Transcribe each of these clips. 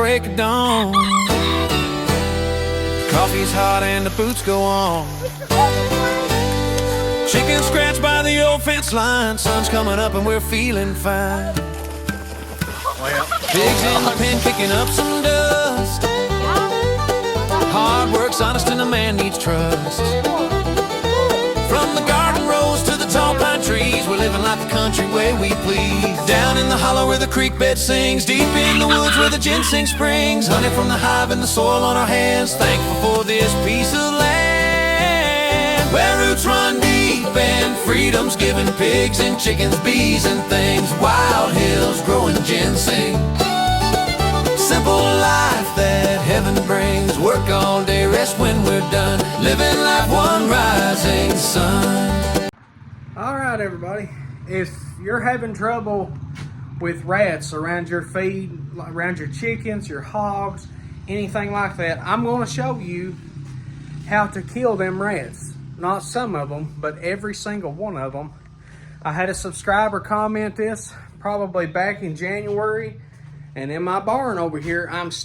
break of dawn. Coffee's hot and the boots go on. Chicken scratched by the old fence line. Sun's coming up and we're feeling fine. Pigs in the pen picking up some dust. Hard work's honest and a man needs trust. From the garden rows to the tall pine trees, we're living like the country way we please. Down in the hollow where the creek bed sings, deep in the woods where the ginseng springs. Honey from the hive and the soil on our hands, thankful for this piece of land. Where roots run deep and freedom's giving pigs and chickens, bees and things. Wild hills growing ginseng. Simple life that heaven brings. Work all day, rest when we're done. Living life one rising sun. Alright everybody, if you're having trouble with rats around your feed, around your chickens, your hogs, anything like that, I'm going to show you how to kill them rats. Not some of them, but every single one of them. I had a subscriber comment this probably back in January, and in my barn over here, it's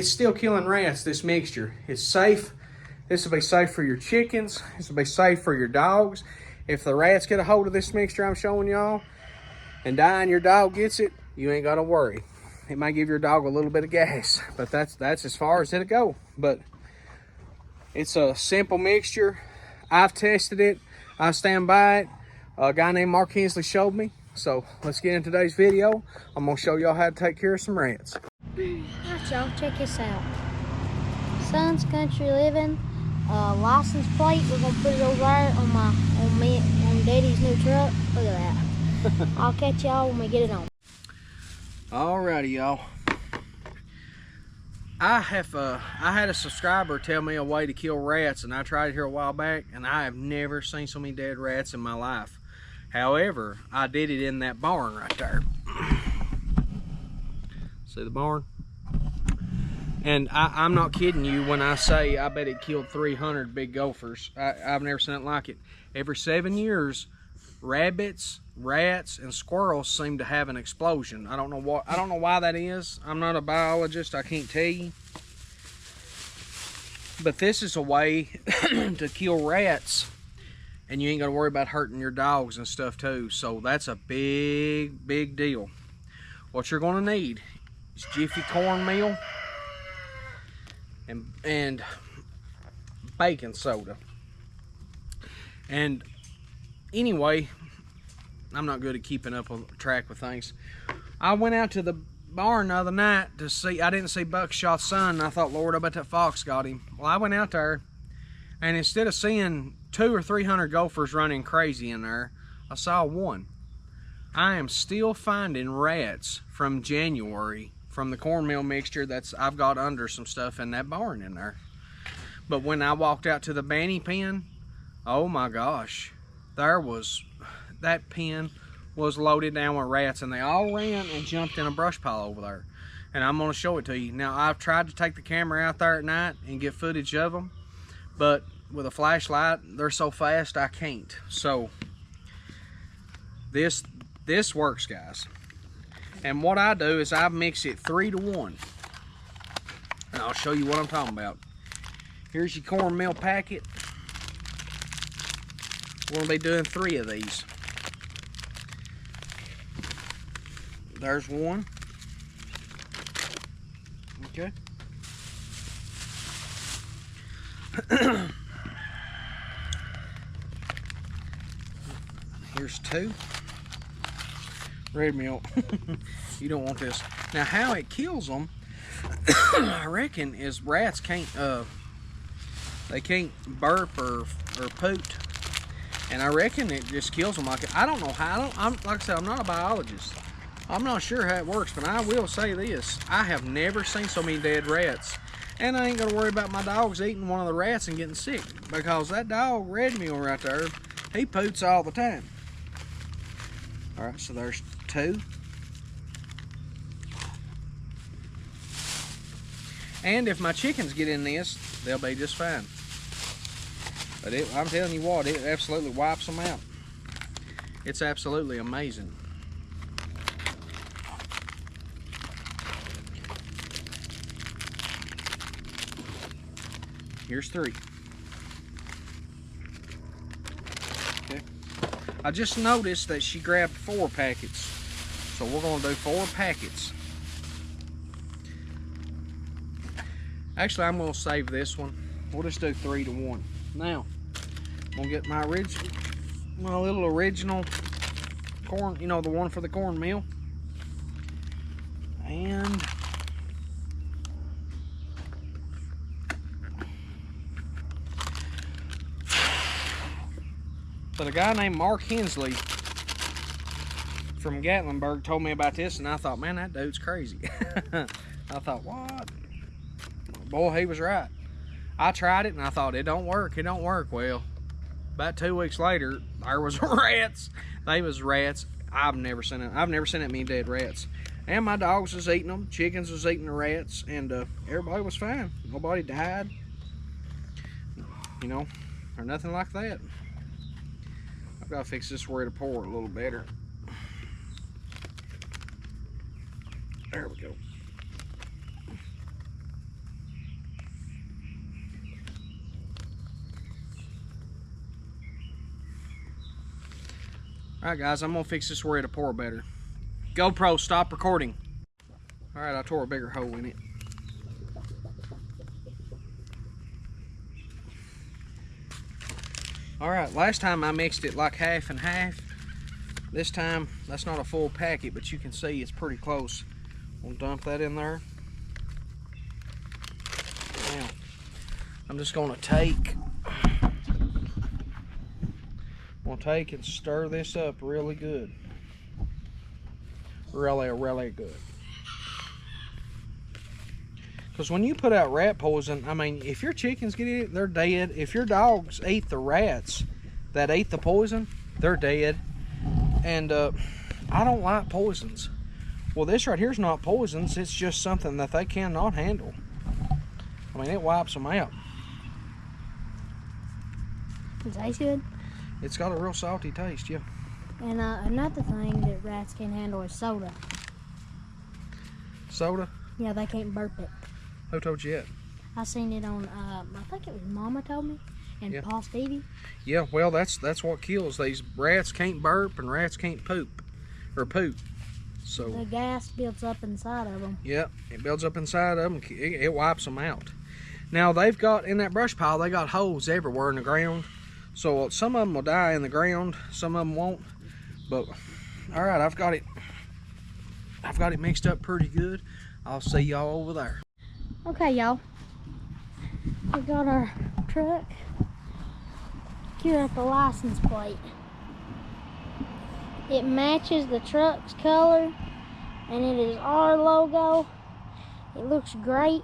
still killing rats, this mixture. It's safe. This will be safe for your chickens. This will be safe for your dogs. If the rats get a hold of this mixture I'm showing y'all and die and your dog gets it, you ain't got to worry. It might give your dog a little bit of gas, but that's as far as it'll go. But it's a simple mixture. I've tested it. I stand by it. A guy named Mark Hensley showed me. So let's get into today's video. I'm going to show y'all how to take care of some rats. Alright y'all, check this out. Son's Country Living license plate. We're gonna put it over there on Daddy's new truck. Look at that. I'll catch y'all when we get it on. Alrighty y'all. I had a subscriber tell me a way to kill rats, and I tried it here a while back, and I have never seen so many dead rats in my life. However, I did it in that barn right there. See the barn? And I'm not kidding you when I say I bet it killed 300 big gophers. I've never seen it like it. Every 7 years, rabbits, rats, and squirrels seem to have an explosion. I don't know why that is. I'm not a biologist. I can't tell you. But this is a way to kill rats, and you ain't got to worry about hurting your dogs and stuff too. So that's a big deal. What you're going to need is Jiffy cornmeal and baking soda. And anyway, I'm not good at keeping up on track with things. I went out to the barn the other night to see, I didn't see Buckshot's son, and I thought, Lord, I bet that fox got him. Well, I went out there, and instead of seeing 200 or 300 gophers running crazy in there, I saw one. I am still finding rats from January from the cornmeal mixture I've got under some stuff in that barn in there. But when I walked out to the Banny pen, oh my gosh, that pen was loaded down with rats, and they all ran and jumped in a brush pile over there. And I'm going to show it to you. Now, I've tried to take the camera out there at night and get footage of them, but with a flashlight, they're so fast I can't. So this works, guys. And what I do is I mix it 3 to 1. And I'll show you what I'm talking about. Here's your cornmeal packet. We're going to be doing 3 of these. There's one. Okay. Here's 2. Red milk. You don't want this. Now, how it kills them, I reckon, is rats can't burp or poot, and I reckon it just kills them like it. I don't know how. Like I said, I'm not a biologist. I'm not sure how it works, but I will say this: I have never seen so many dead rats, and I ain't gonna worry about my dogs eating one of the rats and getting sick, because that dog Red Mule right there, he poots all the time. All right, so there's 2. And if my chickens get in this, they'll be just fine. But I'm telling you what, it absolutely wipes them out. It's absolutely amazing. Here's 3. Okay. I just noticed that she grabbed 4 packets. So we're going to do 4 packets. Actually, I'm going to save this one. We'll just do 3 to 1. Now, I'm going to get my little original corn, you know, the one for the cornmeal. And but a guy named Mark Hensley from Gatlinburg told me about this, and I thought, man, that dude's crazy. I thought, what? Boy, he was right. I tried it and I thought, it don't work. Well, about 2 weeks later, there was rats. They was rats. I've never seen that many dead rats. And my dogs was eating them. Chickens was eating the rats, and everybody was fine. Nobody died, you know, or nothing like that. I've got to fix this where to pour it a little better. There we go. Alright guys, I'm going to fix this where to pour better. GoPro, stop recording. Alright, I tore a bigger hole in it. Alright, last time I mixed it like half and half. This time, that's not a full packet, but you can see it's pretty close. We'll dump that in there. Now, I'm just going to take and stir this up really good. Really good. Because when you put out rat poison, I mean, if your chickens get it, they're dead. If your dogs eat the rats that ate the poison, they're dead. And I don't like poisons. Well, this right here is not poisons. It's just something that they cannot handle. I mean, it wipes them out. Does it taste good? It's got a real salty taste, yeah. And another thing that rats can't handle is soda. Soda? Yeah, they can't burp it. Who told you that? I seen it on, I think it was Mama told me, and Yeah. Paul Stevie. Yeah, well, that's what kills. These rats can't burp and rats can't poop. So The gas builds up inside of them. yeah, it builds up inside of them. It wipes them out. Now, they've got, in that brush pile, they got holes everywhere in the ground. So some of them will die in the ground, some of them won't. But all right, I've got it mixed up pretty good. I'll see y'all over there. Okay, y'all. We got our truck. Cue up the license plate. It matches the truck's color, and it is our logo. It looks great.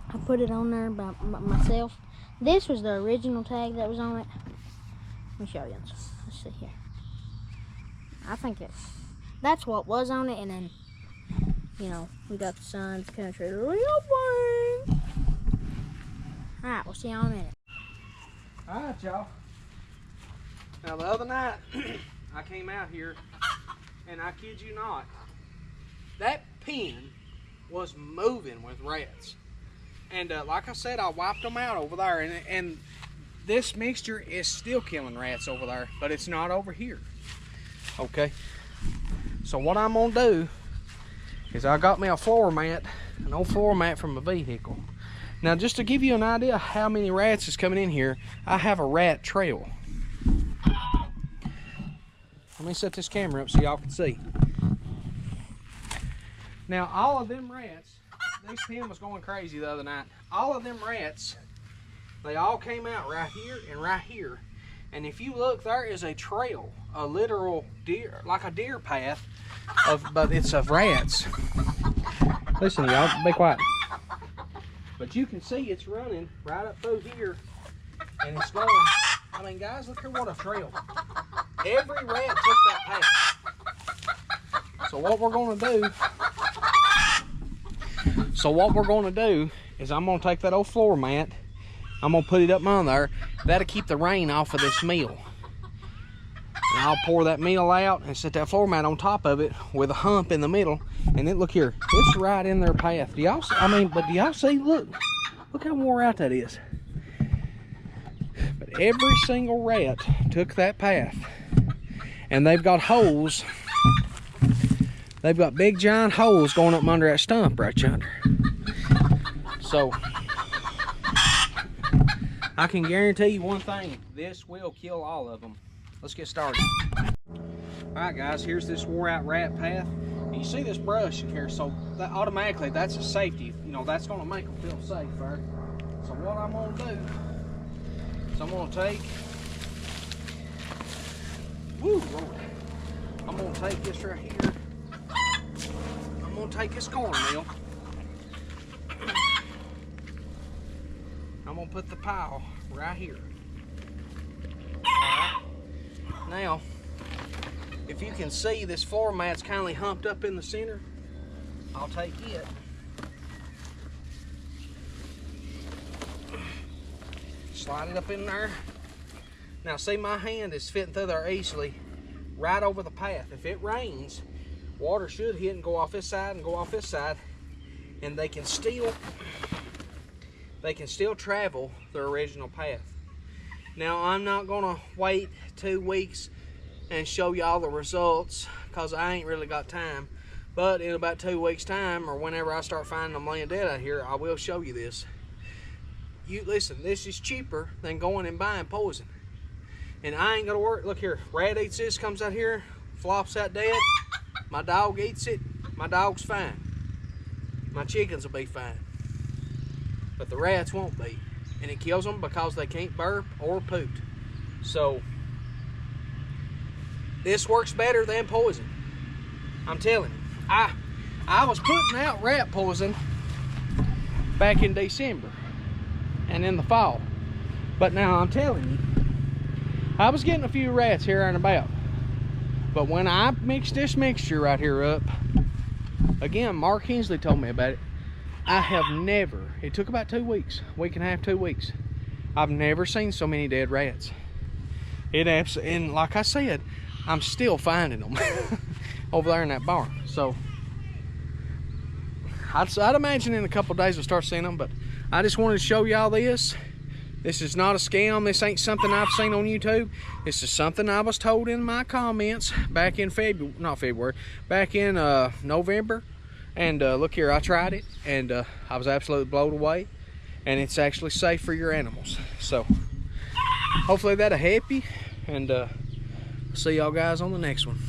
I put it on there by myself. This was the original tag that was on it. Let me show you. Let's see here. I think that's what was on it, and then, you know, we got the Suns Country Living. Alright, we'll see y'all in a minute. Alright, y'all. Now, the other night, I came out here, and I kid you not, that pen was moving with rats. And like I said, I wiped them out over there, and this mixture is still killing rats over there, but it's not over here. Okay, so what I'm gonna do is I got me a floor mat, an old floor mat from a vehicle. Now, just to give you an idea how many rats is coming in here, I have a rat trail. Let me set this camera up so y'all can see. Now, all of them rats, this pen was going crazy the other night. All of them rats, they all came out right here and right here. And if you look, there is a trail, a literal deer, like a deer path, but it's of rats. Listen, y'all, be quiet. But you can see it's running right up through here, and it's going. I mean, guys, look here, what a trail. Every rat took that path. So what we're going to do is I'm going to take that old floor mat, I'm going to put it up on there. That'll keep the rain off of this meal. And I'll pour that meal out and set that floor mat on top of it with a hump in the middle. And then look here, it's right in their path. Do y'all see? I mean, but do y'all see? Look Look how wore out that is. But every single rat took that path. And they've got holes. They've got big giant holes going up under that stump right yonder. So I can guarantee you one thing, this will kill all of them. Let's get started. Alright guys, here's this wore out rat path. And you see this brush in here, so that automatically that's a safety. You know, that's gonna make them feel safer. So what I'm gonna do is I'm gonna take, woo, Lord. I'm gonna take this right here. I'm gonna take this cornmeal. I'm gonna put the pile right here. Alright. Now, if you can see, this floor mat's kindly humped up in the center. I'll take it. Slide it up in there. Now see, my hand is fitting through there easily, right over the path. If it rains, water should hit and go off this side and go off this side, and they can still travel their original path. Now I'm not gonna wait 2 weeks and show y'all the results, because I ain't really got time. But in about 2 weeks time, or whenever I start finding them laying dead out here, I will show you this. You listen, this is cheaper than going and buying poison. And I ain't gonna work. Look here, rat eats this, comes out here, flops out dead. My dog eats it, my dog's fine. My chickens will be fine. But the rats won't be. And it kills them because they can't burp or poop. So this works better than poison. I'm telling you. I was putting out rat poison back in December and in the fall. But now I'm telling you, I was getting a few rats here and about. But when I mixed this mixture right here up, again, Mark Hensley told me about it. I have never, it took about 2 weeks, week and a half, 2 weeks. I've never seen so many dead rats. And like I said, I'm still finding them over there in that barn. So I'd imagine in a couple days we'll start seeing them, but I just wanted to show y'all this. This is not a scam. This ain't something I've seen on YouTube. This is something I was told in my comments back in back in November. And look here, I tried it, and I was absolutely blown away. And it's actually safe for your animals. So hopefully that'll help you, and see y'all guys on the next one.